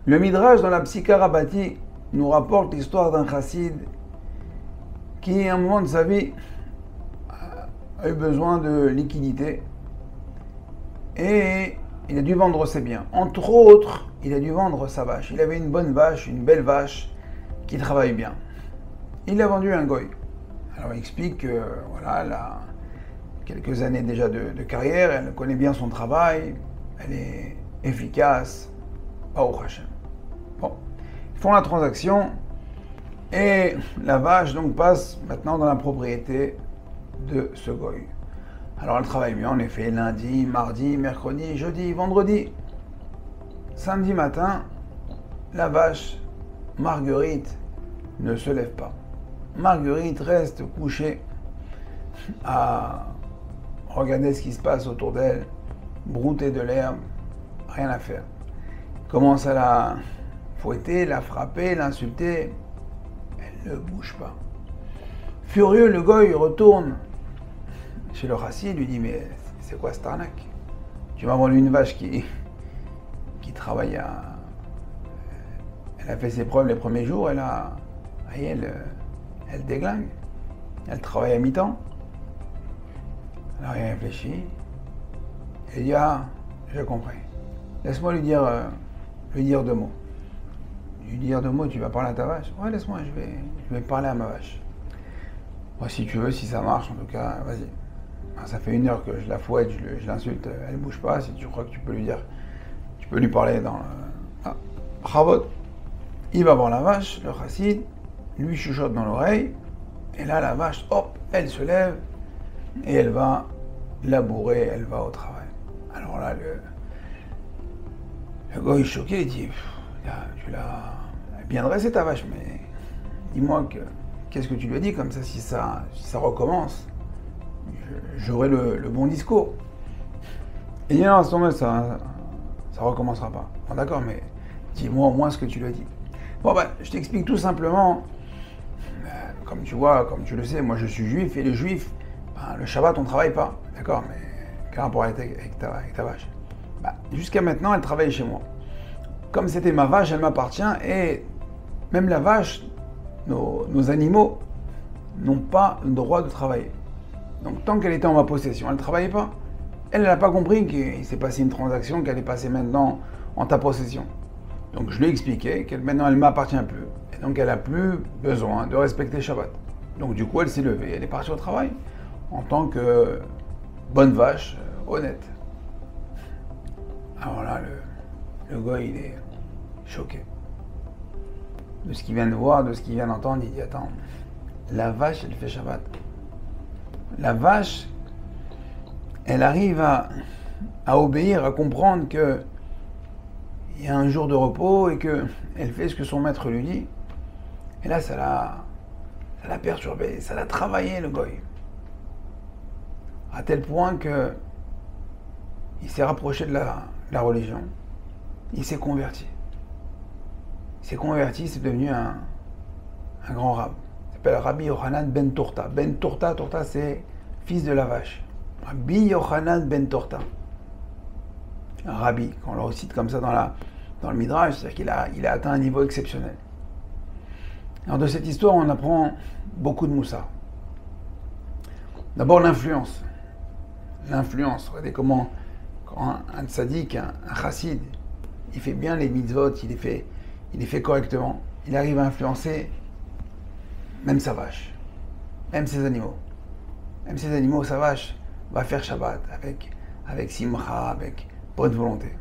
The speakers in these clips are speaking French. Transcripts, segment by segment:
Le Midrash dans la Psika Rabbati nous rapporte l'histoire d'un chassid qui, à un moment de sa vie, a eu besoin de liquidité et il a dû vendre ses biens. Entre autres, il a dû vendre sa vache. Il avait une bonne vache, une belle vache qui travaille bien. Il l'a vendue à un goy. Alors il explique que voilà, elle a quelques années déjà de carrière, elle connaît bien son travail, elle est efficace. Baruch Hashem. Bon, ils font la transaction et la vache donc passe maintenant dans la propriété de ce goy. Alors elle travaille bien en effet lundi, mardi, mercredi, jeudi, vendredi. Samedi matin, la vache Marguerite ne se lève pas. Marguerite reste couchée à regarder ce qui se passe autour d'elle, brouter de l'herbe, rien à faire. Commence à la fouetter, la frapper, l'insulter. Elle ne bouge pas. Furieux, le goy retourne chez le chassid, lui dit: mais c'est quoi cette arnaque? Tu m'as vendu une vache qui travaille à... Elle a fait ses preuves les premiers jours, elle déglingue. Elle travaille à mi-temps. Alors il réfléchit. Il dit: ah, j'ai compris. Laisse-moi lui dire 2 mots. Lui dire 2 mots, tu vas parler à ta vache? Ouais, laisse-moi, je vais parler à ma vache. Moi, si tu veux, si ça marche, en tout cas, vas-y. Ça fait 1 heure que je la fouette, je l'insulte, elle ne bouge pas. Si tu crois que tu peux lui dire, tu peux lui parler dans le... Ah, Chavot. Il va voir la vache, le chassid, lui chuchote dans l'oreille, et là, la vache, hop, elle se lève, et elle va labourer, elle va au travail. Alors là, le gars est choqué, il dit: tu l'as bien dressé ta vache, mais dis-moi qu'est-ce que tu lui as dit, comme ça, si ça recommence, j'aurai le bon discours. Et il dit: non, à ce moment-là, ça recommencera pas. Bon, d'accord, mais dis-moi au moins ce que tu lui as dit. Bon, ben, je t'explique tout simplement. Comme tu vois, comme tu le sais, moi je suis juif, et les juifs, ben, le Shabbat on ne travaille pas. D'accord, mais quel rapport avec ta vache? Ben, jusqu'à maintenant, elle travaille chez moi. Comme c'était ma vache, elle m'appartient, et même la vache, nos animaux, n'ont pas le droit de travailler. Donc tant qu'elle était en ma possession, elle ne travaillait pas. Elle n'a pas compris qu'il s'est passé une transaction, qu'elle est passée maintenant en ta possession. Donc je lui ai expliqué que maintenant elle ne m'appartient plus. Et donc elle n'a plus besoin de respecter Shabbat. Donc du coup elle s'est levée, elle est partie au travail en tant que bonne vache, honnête. Alors là, le gars il est choqué. De ce qu'il vient de voir, de ce qu'il vient d'entendre, il dit: attends, la vache elle fait Shabbat. La vache, elle arrive à obéir, à comprendre que il y a un jour de repos et qu'elle fait ce que son maître lui dit. Et là, ça l'a perturbé, ça l'a travaillé, le goy. À tel point que il s'est rapproché de la religion. Il s'est converti. Il s'est converti, c'est devenu un grand rabbin. Il s'appelle Rabbi Yochanan ben Torta. Ben Torta, Torta c'est fils de la vache. Rabbi Yochanan ben Torta. Un rabbi, quand on le cite comme ça dans le Midrash, c'est-à-dire qu'il a atteint un niveau exceptionnel. Alors de cette histoire, on apprend beaucoup de moussa. D'abord l'influence. L'influence. Regardez comment quand un tzaddik, un chassid, il fait bien les mitzvot, il les fait correctement, il arrive à influencer même sa vache, même ses animaux. Même ses animaux, sa vache va faire Shabbat avec simcha, avec bonne volonté.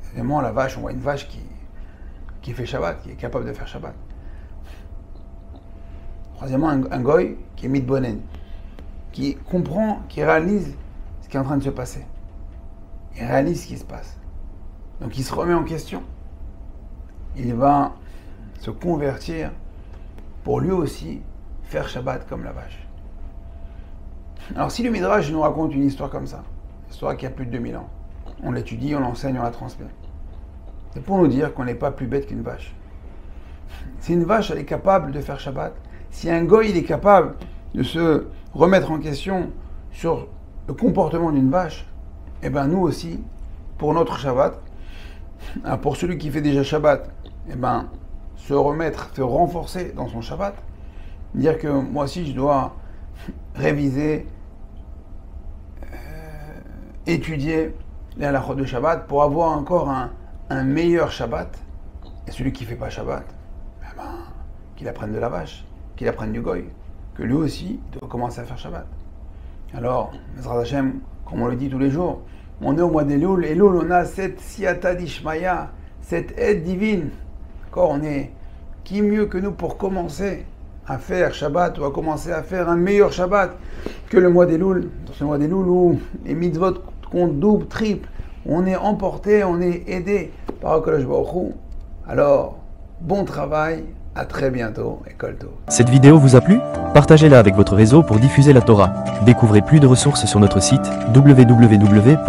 Évidemment, la vache, on voit une vache qui fait Shabbat, qui est capable de faire Shabbat. Troisièmement, un goy qui est mitbonen, qui comprend, qui réalise ce qui est en train de se passer. Il réalise ce qui se passe. Donc il se remet en question. Il va se convertir pour lui aussi faire Shabbat comme la vache. Alors si le Midrash nous raconte une histoire comme ça, une histoire qui a plus de 2000 ans, on l'étudie, on l'enseigne, on la transmet, c'est pour nous dire qu'on n'est pas plus bête qu'une vache. Si une vache elle est capable de faire Shabbat, si un goy il est capable de se remettre en question sur le comportement d'une vache, eh bien nous aussi, pour notre Shabbat, Alors pour celui qui fait déjà Shabbat, eh ben, se remettre, se renforcer dans son Shabbat, dire que moi aussi je dois réviser, étudier les halachot de Shabbat pour avoir encore un meilleur Shabbat. Et celui qui ne fait pas Shabbat, eh ben, qu'il apprenne de la vache, qu'il apprenne du goy, que lui aussi doit commencer à faire Shabbat. Alors, Bezrat Hashem, comme on le dit tous les jours, on est au mois d'Elul, Elul, on a cette siata d'Ishmaya, cette aide divine. D'accord, on est qui mieux que nous pour commencer à faire Shabbat ou à commencer à faire un meilleur Shabbat que le mois d'Elul, dans ce mois d'Elul où les mitzvot comptent double, triple, on est emporté, on est aidé par Akadosh Baruch Hu. Alors, bon travail, à très bientôt et Kol Tov. Cette vidéo vous a plu? Partagez-la avec votre réseau pour diffuser la Torah. Découvrez plus de ressources sur notre site www.ovdhm.com.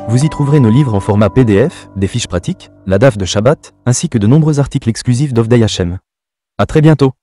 Vous y trouverez nos livres en format PDF, des fiches pratiques, la daf de Shabbat, ainsi que de nombreux articles exclusifs d'Ovdei Hashem. À très bientôt.